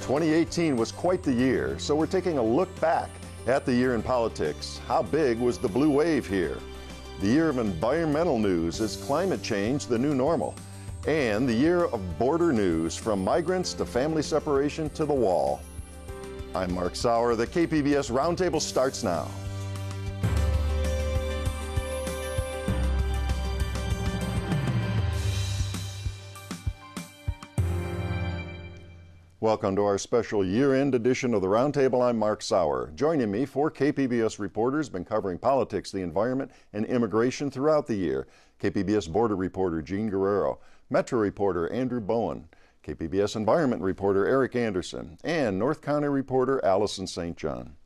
2018 was quite the year, so we're taking a look back at the year in politics. How big was the blue wave here? The year of environmental news. Is climate change the new normal? And the year of border news, from migrants to family separation to the wall. I'm Mark Sauer. The KPBS Roundtable starts now. Welcome to our special year-end edition of the Roundtable. I'm Mark Sauer. Joining me, four KPBS reporters been covering politics, the environment, and immigration throughout the year. KPBS border reporter Gene Guerrero, Metro reporter Andrew Bowen, KPBS environment reporter Eric Anderson, and North County reporter Allison St. John.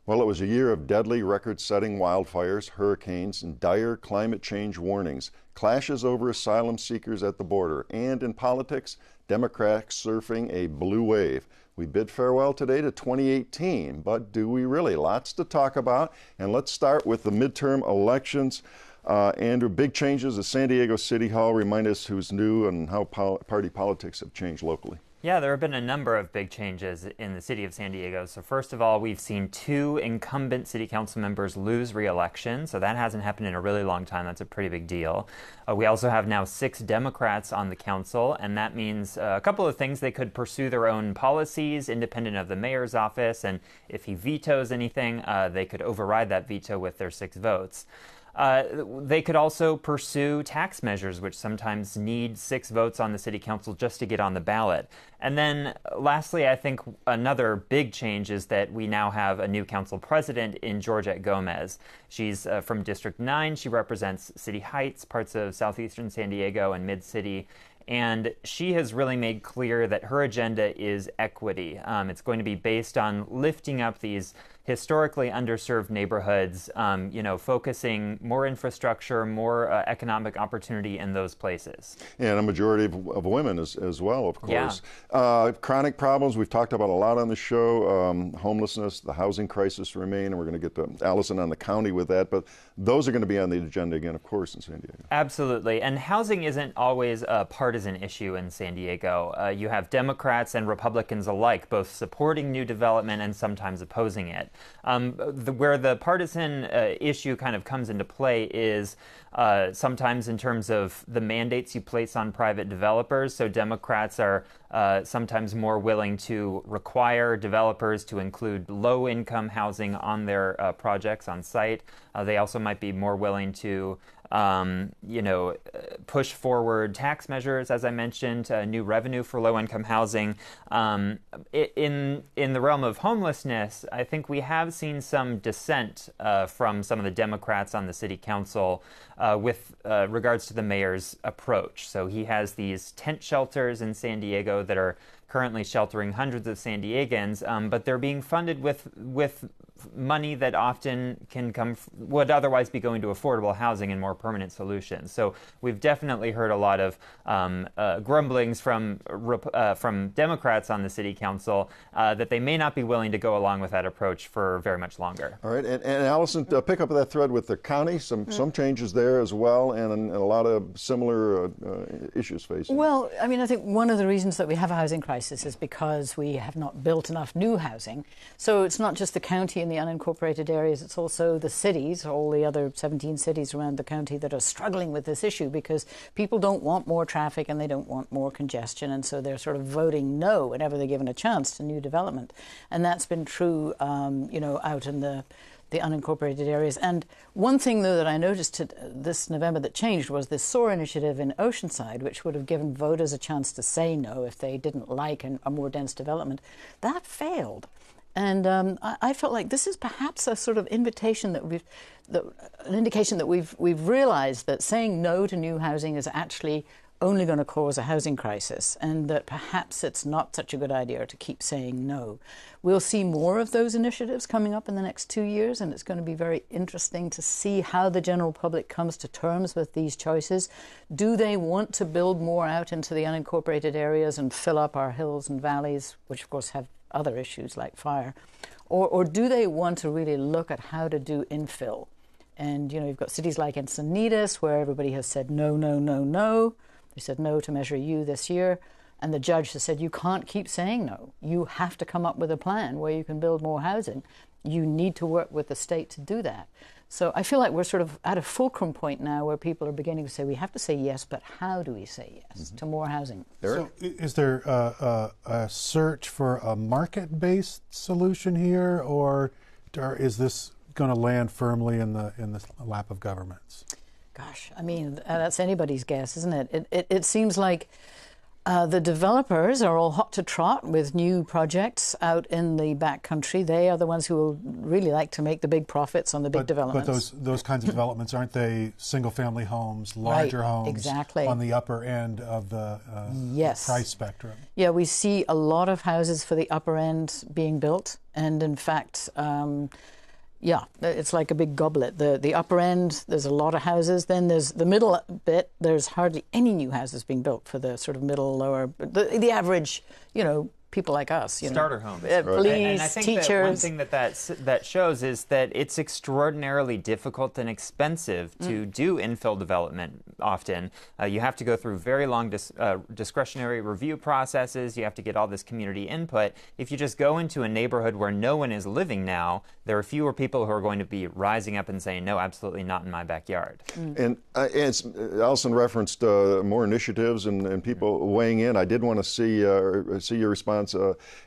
Well, it was a year of deadly, record-setting wildfires, hurricanes, and dire climate change warnings, clashes over asylum seekers at the border, and in politics, Democrats surfing a blue wave. We bid farewell today to 2018, but do we really? Lots to talk about, and let's start with the midterm elections. Andrew, big changes at San Diego City Hall. Remind us who's new and how party politics have changed locally. Yeah, there have been a number of big changes in the city of San Diego. So first of all, we've seen two incumbent city council members lose re-election. So that hasn't happened in a really long time. That's a pretty big deal. We also have now 6 Democrats on the council, and that means a couple of things. They could pursue their own policies independent of the mayor's office, and if he vetoes anything, they could override that veto with their 6 votes. They could also pursue tax measures, which sometimes need 6 votes on the city council just to get on the ballot. And then lastly, I think another big change is that we now have a new council president in Georgette Gomez. She's from District 9. She represents City Heights, parts of southeastern San Diego, and Mid-City. And she has really made clear that her agenda is equity. It's going to be based on lifting up these historically underserved neighborhoods, focusing more infrastructure, more economic opportunity in those places. And a majority of women as well, of course. Yeah. Chronic problems, we've talked about a lot on the show. Homelessness, the housing crisis remain, and we're going to get to Allison on the county with that. But those are going to be on the agenda again, of course, in San Diego. Absolutely. And housing isn't always a partisan issue in San Diego. You have Democrats and Republicans alike both supporting new development and sometimes opposing it. Where the partisan issue kind of comes into play is sometimes in terms of the mandates you place on private developers. So Democrats are sometimes more willing to require developers to include low-income housing on their projects on site. They also might be more willing to push forward tax measures, as I mentioned, new revenue for low-income housing. In the realm of homelessness, I think we have seen some dissent from some of the Democrats on the city council with regards to the mayor's approach. So he has these tent shelters in San Diego that are currently sheltering hundreds of San Diegans, but they're being funded with money that often would otherwise be going to affordable housing and more permanent solutions. So we've definitely heard a lot of grumblings from Democrats on the city council that they may not be willing to go along with that approach for very much longer. All right, and Allison, pick up that thread with the county. Some changes there as well, and a lot of similar issues facing. Well, I mean, I think one of the reasons that we have a housing crisis is because we have not built enough new housing. So it's not just the county and the unincorporated areas, it's also the cities, all the other 17 cities around the county that are struggling with this issue because people don't want more traffic and they don't want more congestion, and so they're sort of voting no whenever they're given a chance to new development. And that's been true, out in the unincorporated areas. And one thing, though, that I noticed this November that changed was this SOAR initiative in Oceanside, which would have given voters a chance to say no if they didn't like a more dense development. That failed. And I felt like this is perhaps a sort of invitation an indication that we've realized that saying no to new housing is actually only going to cause a housing crisis, and that perhaps it's not such a good idea to keep saying no. We'll see more of those initiatives coming up in the next 2 years, and it's going to be very interesting to see how the general public comes to terms with these choices. Do they want to build more out into the unincorporated areas and fill up our hills and valleys, which of course have other issues like fire, or do they want to really look at how to do infill? And you've got cities like Encinitas where everybody has said no, no, no, no. They said no to Measure U this year. And the judge has said, you can't keep saying no. You have to come up with a plan where you can build more housing. You need to work with the state to do that. So I feel like we're sort of at a fulcrum point now where people are beginning to say, we have to say yes, but how do we say yes to more housing? Eric? So is there a search for a market-based solution here, or is this going to land firmly in the lap of governments? Gosh, I mean, that's anybody's guess, isn't it? It seems like the developers are all hot to trot with new projects out in the backcountry. They are the ones who will really like to make the big profits on the big developments. But those kinds of developments, aren't they single-family homes, larger homes, exactly, on the upper end of the price spectrum? Yeah, we see a lot of houses for the upper end being built, and in fact, yeah, it's like a big goblet. The upper end, there's a lot of houses. Then there's the middle bit. There's hardly any new houses being built for the sort of middle, lower, the average, people like us. Starter homes. Police, and I think teachers. That one thing that shows is that it's extraordinarily difficult and expensive to do infill development often. You have to go through very long discretionary review processes. You have to get all this community input. If you just go into a neighborhood where no one is living now, there are fewer people who are going to be rising up and saying, no, absolutely not in my backyard. And Allison referenced more initiatives and people weighing in. I did want to see your response,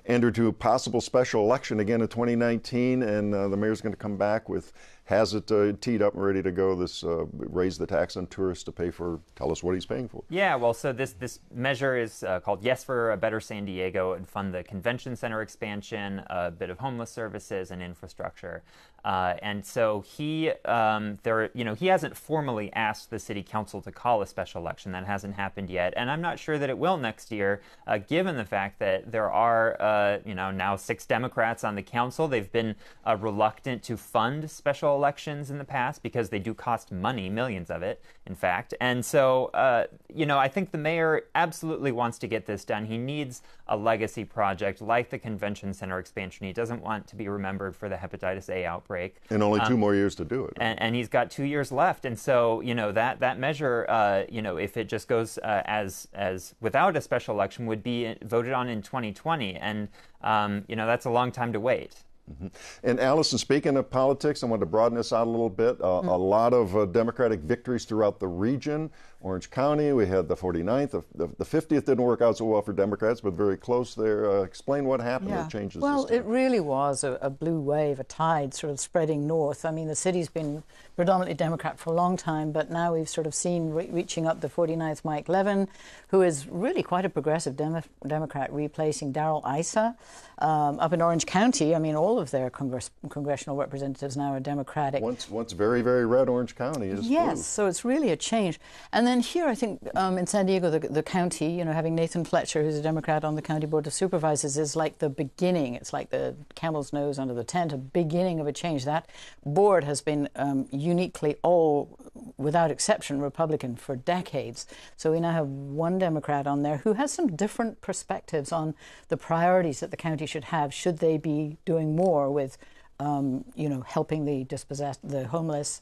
Andrew, to a possible special election again in 2019, and the mayor's going to come back with, has it teed up and ready to go, this raise the tax on tourists to pay for, tell us what he's paying for. Yeah, well, so this measure is called Yes for a Better San Diego. It would fund the convention center expansion, a bit of homeless services and infrastructure. And so he hasn't formally asked the city council to call a special election. That hasn't happened yet. And I'm not sure that it will next year, given the fact that there are, now 6 Democrats on the council. They've been reluctant to fund special elections in the past because they do cost money, millions of it, in fact. And so, I think the mayor absolutely wants to get this done. He needs a legacy project like the convention center expansion. He doesn't want to be remembered for the hepatitis A outbreak. And only 2 more years to do it. And he's got 2 years left. And so, that measure, if it just goes as without a special election, would be voted on in 2020. And, that's a long time to wait. Mm-hmm. And Allison, speaking of politics, I want to broaden this out a little bit. A lot of Democratic victories throughout the region. Orange County, we had the 49th. The 50th didn't work out so well for Democrats, but very close there. Explain what happened that changes Well, this time. it really was a blue wave, a tide sort of spreading north. I mean, the city's been predominantly Democrat for a long time, but now we've sort of seen reaching up the 49th Mike Levin, who is really quite a progressive Democrat, replacing Darrell Issa. Up in Orange County, I mean, all of their congressional representatives now are Democratic. Once very, very red Orange County is Yes, blue. so it's really a change. And then here, I think, in San Diego, the county, having Nathan Fletcher, who's a Democrat on the County Board of Supervisors, is like the beginning. It's like the camel's nose under the tent, a beginning of a change. That board has been uniquely, all, without exception, Republican for decades. So we now have one Democrat on there who has some different perspectives on the priorities that the county should have. Should they be doing more with, helping the dispossessed, the homeless,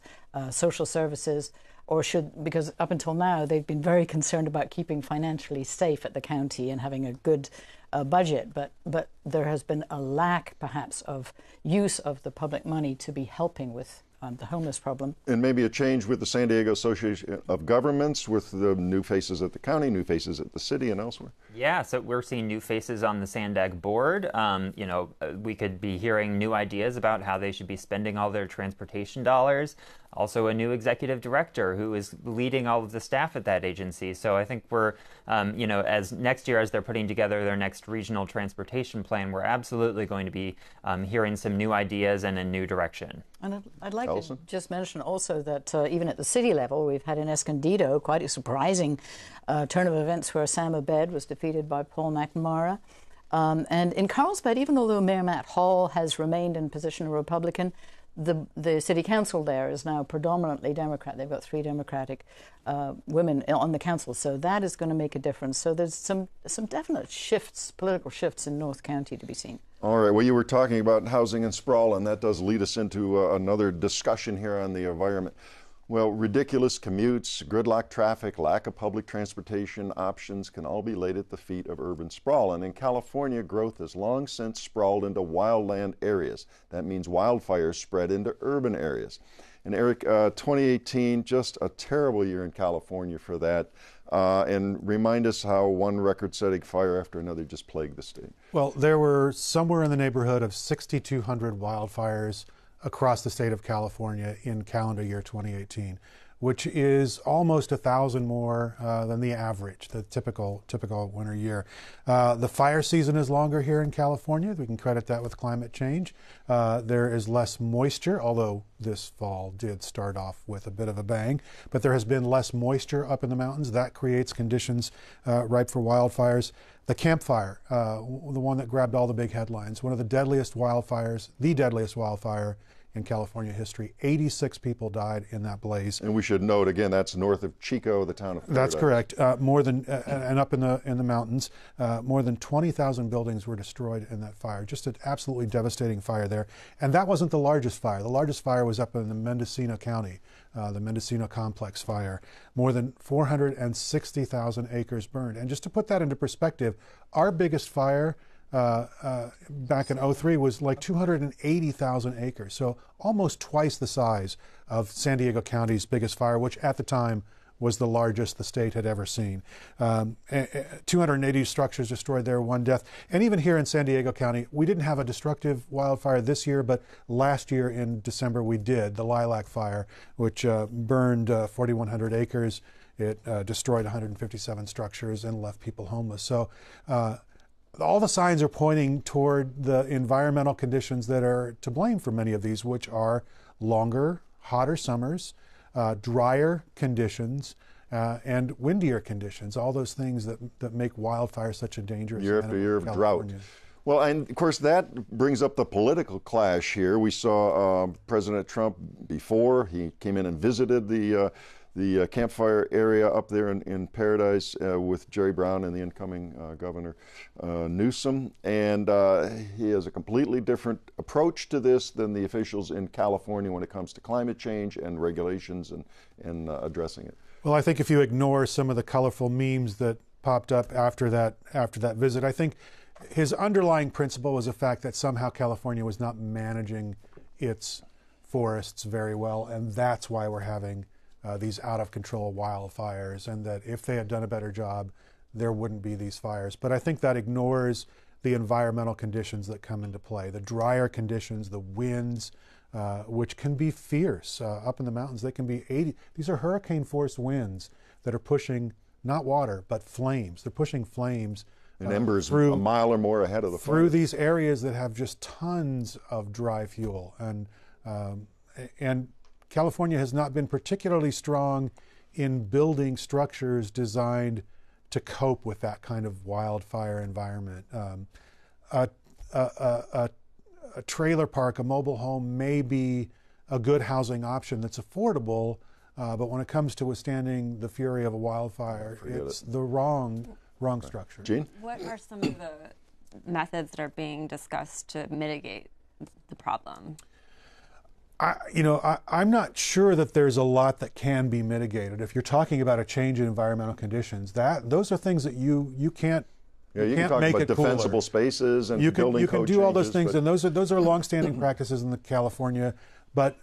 social services, or because up until now they've been very concerned about keeping financially safe at the county and having a good budget, but there has been a lack perhaps of use of the public money to be helping with the homeless problem. And maybe a change with the San Diego Association of Governments, with the new faces at the county, new faces at the city and elsewhere. Yeah, so we're seeing new faces on the SANDAG board. We could be hearing new ideas about how they should be spending all their transportation dollars. Also a new executive director who is leading all of the staff at that agency. So I think we're, as next year, as they're putting together their next regional transportation plan, we're absolutely going to be hearing some new ideas and a new direction. And I'd like Allison? to just mention also that even at the city level, we've had in Escondido quite a surprising turn of events where Sam Abed was defeated by Paul McNamara. And in Carlsbad, even though Mayor Matt Hall has remained in position of Republican, the city council there is now predominantly Democrat. They've got 3 Democratic women on the council, so that is going to make a difference. So there's some definite shifts, political shifts in North County to be seen. All right, well, you were talking about housing and sprawl, and that does lead us into another discussion here on the environment. Well, ridiculous commutes, gridlock traffic, lack of public transportation options can all be laid at the feet of urban sprawl. And in California, growth has long since sprawled into wildland areas. That means wildfires spread into urban areas. And Eric, 2018, just a terrible year in California for that. And remind us how one record-setting fire after another just plagued the state. Well, there were somewhere in the neighborhood of 6,200 wildfires across the state of California in calendar year 2018, which is almost 1,000 more than the average, the typical winter year. The fire season is longer here in California. We can credit that with climate change. There is less moisture, although this fall did start off with a bit of a bang, but there has been less moisture up in the mountains. That creates conditions ripe for wildfires. The Camp Fire, the one that grabbed all the big headlines, one of the deadliest wildfires, the deadliest wildfire in California history. 86 people died in that blaze. And we should note again, that's north of Chico, the town of Paradise. That's correct. And up in the mountains, more than 20,000 buildings were destroyed in that fire. Just an absolutely devastating fire there. And that wasn't the largest fire. The largest fire was up in the Mendocino County, the Mendocino Complex fire. More than 460,000 acres burned. And just to put that into perspective, our biggest fire back in '03 was like 280,000 acres, so almost twice the size of San Diego County's biggest fire, which at the time was the largest the state had ever seen. 280 structures destroyed there, 1 death. And even here in San Diego County, we didn't have a destructive wildfire this year, but last year in December we did, the Lilac Fire, which burned 4,100 acres. It destroyed 157 structures and left people homeless. So all the signs are pointing toward the environmental conditions that are to blame for many of these, which are longer, hotter summers, drier conditions, and windier conditions, all those things that make wildfire such a dangerous year after year of drought. California. Well, and of course that brings up the political clash here. We saw President Trump before he came in and visited the campfire area up there in Paradise with Jerry Brown and the incoming Governor Newsom. And he has a completely different approach to this than the officials in California when it comes to climate change and regulations and addressing it. Well, I think if you ignore some of the colorful memes that popped up after that visit, I think his underlying principle was the fact that somehow California was not managing its forests very well, and that's why we're having these out-of-control wildfires, and that if they had done a better job, there wouldn't be these fires. But I think that ignores the environmental conditions that come into play, the drier conditions, the winds, which can be fierce. Up in the mountains, they can be 80. These are hurricane-force winds that are pushing not water, but flames. They're pushing flames and embers through, a mile or more ahead of the fire. Through these areas that have just tons of dry fuel. And California has not been particularly strong in building structures designed to cope with that kind of wildfire environment. A trailer park, a mobile home may be a good housing option that's affordable, but when it comes to withstanding the fury of a wildfire, it's the wrong structure. Gene? What are some of the methods that are being discussed to mitigate the problem? I'm not sure that there's a lot that can be mitigated. If you're talking about a change in environmental conditions, those are things that you can't. Yeah, you can talk make about it defensible cooler. Spaces and you can building you can code do all those changes, things, and those are longstanding practices in California. But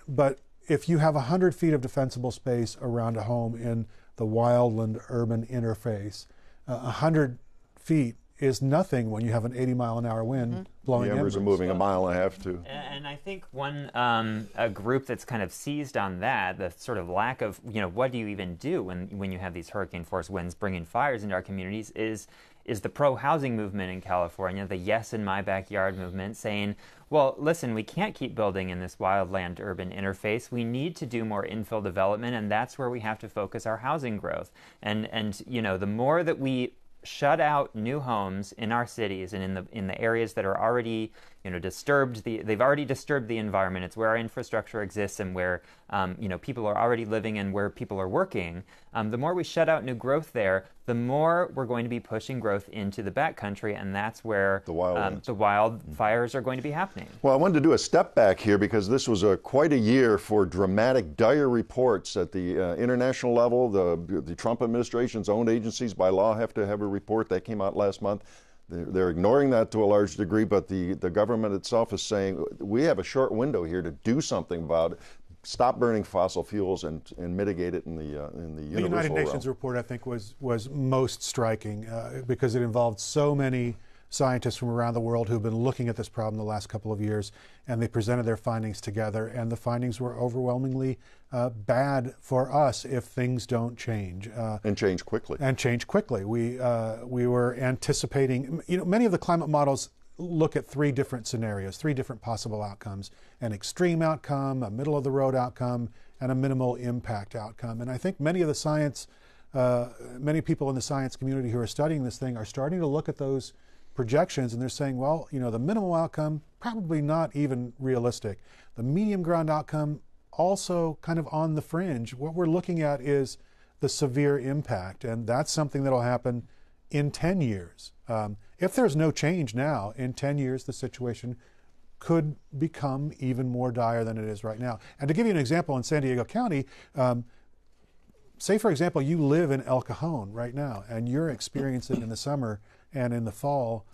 if you have 100 feet of defensible space around a home in the wildland-urban interface, 100 feet is nothing when you have an 80-mile-an-hour wind blowing the embers are moving a mile and a half too. And I think one a group that's kind of seized on that, the sort of lack of, what do you even do when you have these hurricane force winds bringing fires into our communities is the pro-housing movement in California, the Yes in My Backyard movement, saying, well, listen, we can't keep building in this wildland-urban interface. We need to do more infill development, and that's where we have to focus our housing growth. And the more that we shut out new homes in our cities and in the areas that are already disturbed, they've already disturbed the environment. It's where our infrastructure exists and where people are already living and where people are working. The more we shut out new growth there, the more we're going to be pushing growth into the backcountry, and that's where the wildfires are going to be happening. Well, I wanted to do a step back here because this was quite a year for dramatic, dire reports at the international level. The Trump administration's own agencies by law have to have a report that came out last month. They're ignoring that to a large degree, but the government itself is saying we have a short window here to do something about it. Stop burning fossil fuels and mitigate it in the universal The United Nations realm. report, I think, was most striking because it involved so many scientists from around the world who've been looking at this problem the last couple of years, and they presented their findings together, and the findings were overwhelmingly bad for us if things don't change. And change quickly. And change quickly. We were anticipating, many of the climate models look at three different scenarios, three different possible outcomes: an extreme outcome, a middle of the road outcome, and a minimal impact outcome. And I think many people in the science community who are studying this thing are starting to look at those projections, and they're saying, well, the minimal outcome, probably not even realistic. The medium ground outcome, also kind of on the fringe. What we're looking at is the severe impact, and that's something that'll happen in 10 years. If there's no change now, in 10 years, the situation could become even more dire than it is right now. And to give you an example, in San Diego County, say, for example, you live in El Cajon right now, and you're experiencing in the summer and in the fall,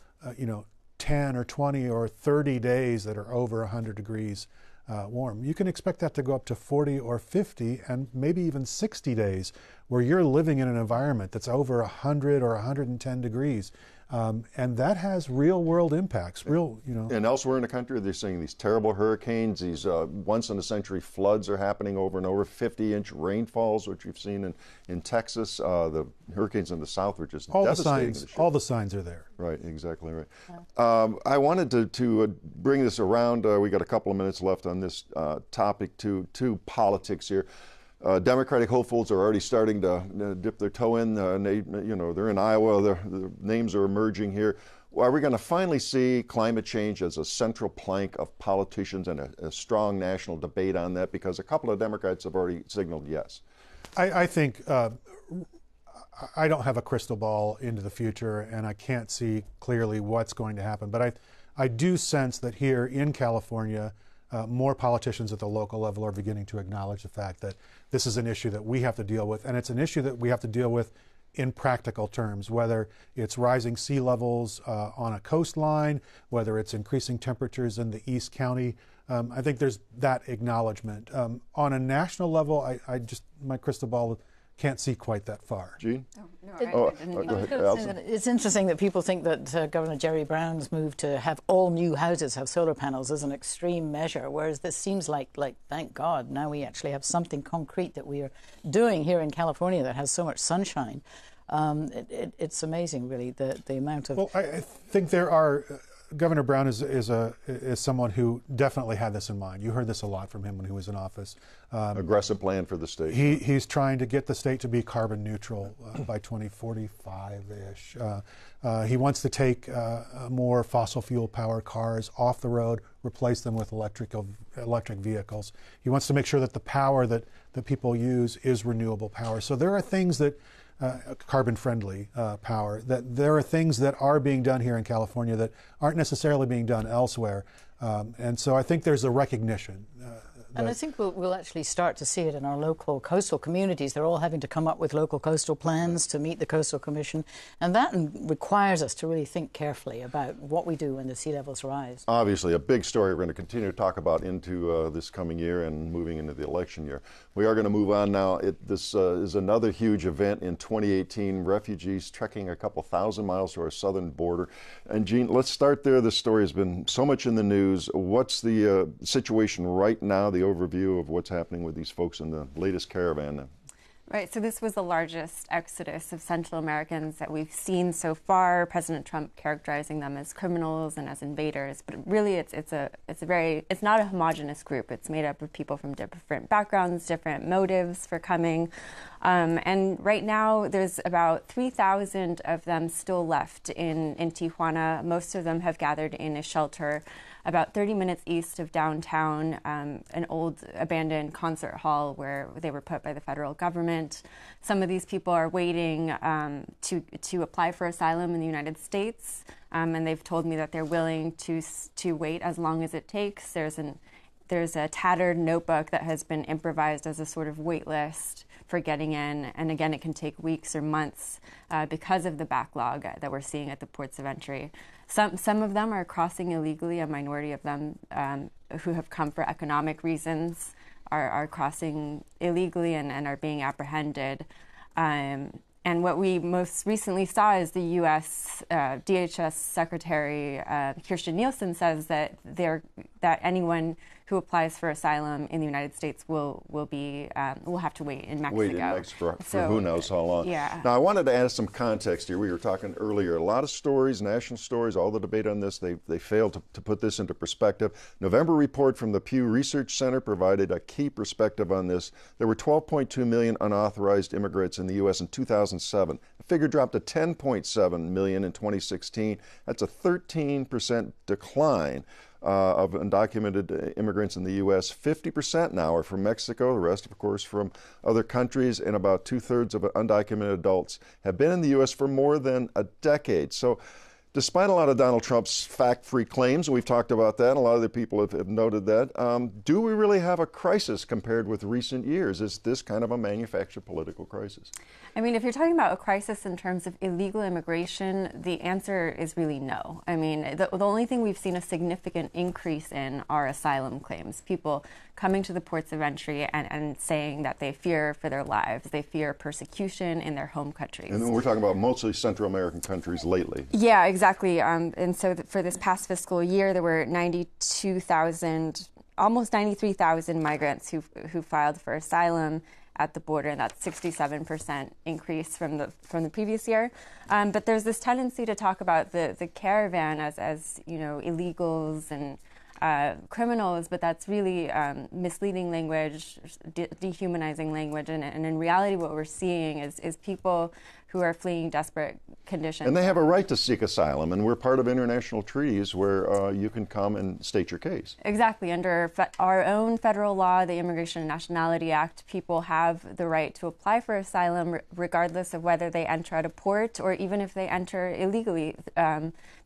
10 or 20 or 30 days that are over 100 degrees warm. You can expect that to go up to 40 or 50 and maybe even 60 days where you're living in an environment that's over 100 or 110 degrees. And that has real world impacts, And elsewhere in the country, they're seeing these terrible hurricanes, these once in a century floods are happening over and over, 50-inch rainfalls, which you've seen in Texas. The hurricanes in the south were just devastating. All the signs are there. Right, exactly right. Yeah. I wanted to bring this around. We got a couple of minutes left on this topic to politics here. Democratic hopefuls are already starting to dip their toe in. They're in Iowa. The names are emerging here. Are we going to finally see climate change as a central plank of politicians and a strong national debate on that? Because a couple of Democrats have already signaled yes. I think I don't have a crystal ball into the future, and I can't see clearly what's going to happen. But I do sense that here in California, more politicians at the local level are beginning to acknowledge the fact that this is an issue that we have to deal with, and it's an issue that we have to deal with in practical terms, whether it's rising sea levels on a coastline, whether it's increasing temperatures in the East County. I think there's that acknowledgement. On a national level, my crystal ball can't see quite that far. Gene? It's interesting that people think that Governor Jerry Brown's move to have all new houses have solar panels is an extreme measure, whereas this seems like thank God, now we actually have something concrete that we are doing here in California that has so much sunshine. It's amazing, really, the amount of... Well, I think there are... Governor Brown is someone who definitely had this in mind. You heard this a lot from him when he was in office. Aggressive plan for the state. He's trying to get the state to be carbon neutral by 2045-ish. He wants to take more fossil fuel powered cars off the road, replace them with electric vehicles. He wants to make sure that the power that people use is renewable power. So there are things that carbon-friendly power, that there are things that are being done here in California that aren't necessarily being done elsewhere. And so I think there's a recognition. And I think we'll actually start to see it in our local coastal communities. They're all having to come up with local coastal plans to meet the Coastal Commission. And that requires us to really think carefully about what we do when the sea levels rise. Obviously, a big story we're going to continue to talk about into this coming year and moving into the election year. We are going to move on now. This is another huge event in 2018, refugees trekking a couple thousand miles to our southern border. And Gene, let's start there. This story has been so much in the news. What's the situation right now, the overview of what's happening with these folks in the latest caravan? Right, so this was the largest exodus of Central Americans that we've seen so far. President Trump characterizing them as criminals and as invaders, but really it's not a homogenous group. It's made up of people from different backgrounds, different motives for coming. And right now, there's about 3,000 of them still left in Tijuana. Most of them have gathered in a shelter about 30 minutes east of downtown, an old abandoned concert hall where they were put by the federal government. Some of these people are waiting to apply for asylum in the United States, and they've told me that they're willing to wait as long as it takes. There's a tattered notebook that has been improvised as a sort of wait list for getting in. And again, it can take weeks or months because of the backlog that we're seeing at the ports of entry. Some of them are crossing illegally. A minority of them who have come for economic reasons are crossing illegally and are being apprehended. And what we most recently saw is the U.S. DHS Secretary Kirstjen Nielsen says that anyone who applies for asylum in the United States will have to wait in Mexico. Wait in Mexico for who knows how long. Yeah. Now I wanted to add some context here. We were talking earlier, a lot of stories, national stories, all the debate on this. They failed to put this into perspective. November report from the Pew Research Center provided a key perspective on this. There were 12.2 million unauthorized immigrants in the U.S. in 2007. The figure dropped to 10.7 million in 2016. That's a 13% decline of undocumented immigrants in the U.S. 50% now are from Mexico, the rest, of course, from other countries, and about 2/3 of undocumented adults have been in the U.S. for more than a decade. So despite a lot of Donald Trump's fact-free claims, and we've talked about that, and a lot of the people have noted that, do we really have a crisis compared with recent years? Is this kind of a manufactured political crisis? I mean, if you're talking about a crisis in terms of illegal immigration, the answer is really no. I mean, the only thing we've seen a significant increase in are asylum claims. People coming to the ports of entry and saying that they fear for their lives. They fear persecution in their home countries. And we're talking about mostly Central American countries lately. Yeah, exactly. And so for this past fiscal year, there were 92,000, almost 93,000 migrants who filed for asylum at the border, and that's 67% increase from the previous year. But there's this tendency to talk about the caravan as illegals and criminals, but that's really misleading language, dehumanizing language, and in reality what we're seeing is people who are fleeing desperate conditions. And they have a right to seek asylum, and we're part of international treaties where you can come and state your case. Exactly. Under our own federal law, the Immigration and Nationality Act, people have the right to apply for asylum regardless of whether they enter at a port or even if they enter illegally,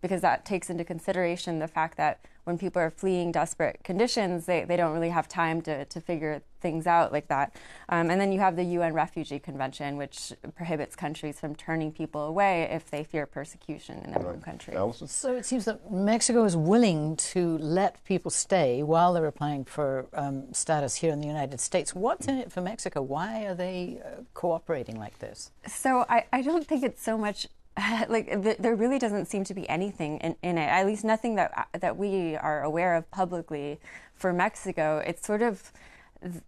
because that takes into consideration the fact that when people are fleeing desperate conditions, they don't really have time to figure things out like that. And then you have the UN Refugee Convention, which prohibits countries from turning people away if they fear persecution in their own country. Allison? So it seems that Mexico is willing to let people stay while they're applying for status here in the United States. What's in it for Mexico? Why are they cooperating like this? So I don't think it's so much there really doesn't seem to be anything in it, at least nothing that we are aware of publicly for Mexico. It's sort of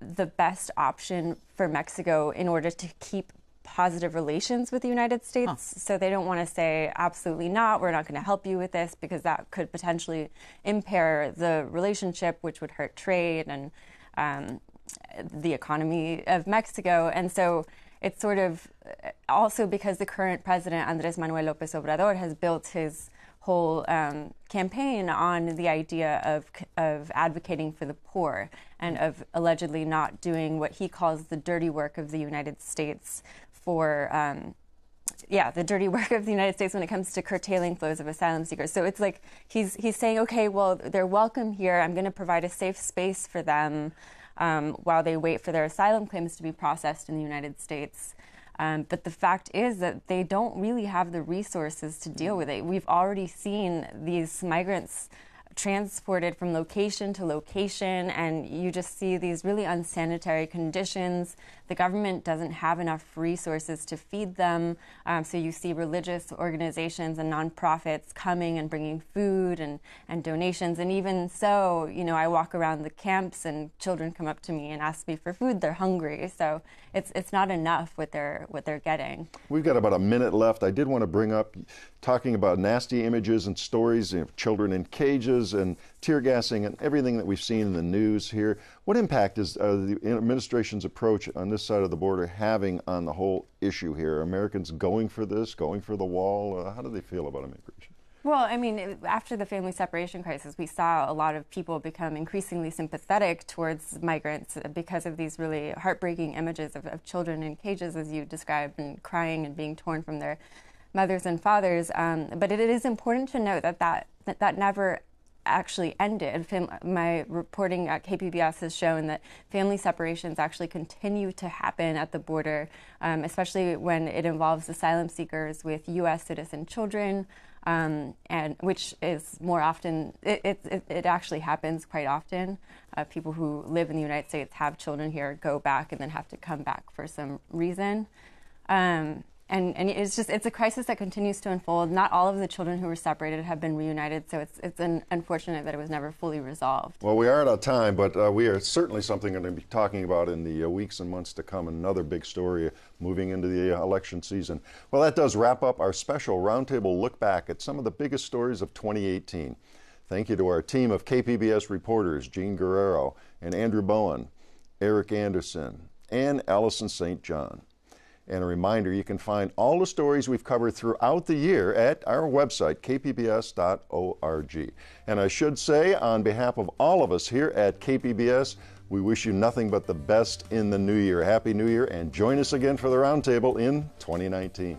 the best option for Mexico in order to keep positive relations with the United States. Huh. So they don't want to say, absolutely not, we're not going to help you with this, because that could potentially impair the relationship, which would hurt trade and the economy of Mexico. And so it's sort of also because the current president, Andrés Manuel López Obrador, has built his whole campaign on the idea of advocating for the poor and of allegedly not doing what he calls the dirty work of the United States for, the dirty work of the United States when it comes to curtailing flows of asylum seekers. So it's like he's saying, okay, well, they're welcome here. I'm going to provide a safe space for them while they wait for their asylum claims to be processed in the United States. But the fact is that they don't really have the resources to deal with it. We've already seen these migrants transported from location to location, and you just see these really unsanitary conditions. The government doesn't have enough resources to feed them, so you see religious organizations and nonprofits coming and bringing food and donations. And even so, I walk around the camps and children come up to me and ask me for food. They're hungry, so it's not enough what they're getting. We've got about a minute left. I did want to bring up talking about nasty images and stories of children in cages and tear gassing and everything that we've seen in the news here. What impact is the administration's approach on this side of the border having on the whole issue here? Are Americans going for this, going for the wall? How do they feel about immigration? Well, I mean, after the family separation crisis, we saw a lot of people become increasingly sympathetic towards migrants because of these really heartbreaking images of children in cages, as you described, and crying and being torn from their mothers and fathers. But it is important to note that never actually ended. My reporting at KPBS has shown that family separations actually continue to happen at the border, especially when it involves asylum seekers with U.S. citizen children. And which is more often, it actually happens quite often. People who live in the United States, have children here, go back and then have to come back for some reason. And it's a crisis that continues to unfold. Not all of the children who were separated have been reunited, so it's unfortunate that it was never fully resolved. Well, we are out of time, but we are certainly something going to be talking about in the weeks and months to come. Another big story moving into the election season. Well, that does wrap up our special Roundtable look back at some of the biggest stories of 2018. Thank you to our team of KPBS reporters, Jean Guerrero and Andrew Bowen, Eric Anderson, and Allison St. John. And a reminder, you can find all the stories we've covered throughout the year at our website, kpbs.org. And I should say, on behalf of all of us here at KPBS, we wish you nothing but the best in the new year. Happy New Year, and join us again for the Roundtable in 2019.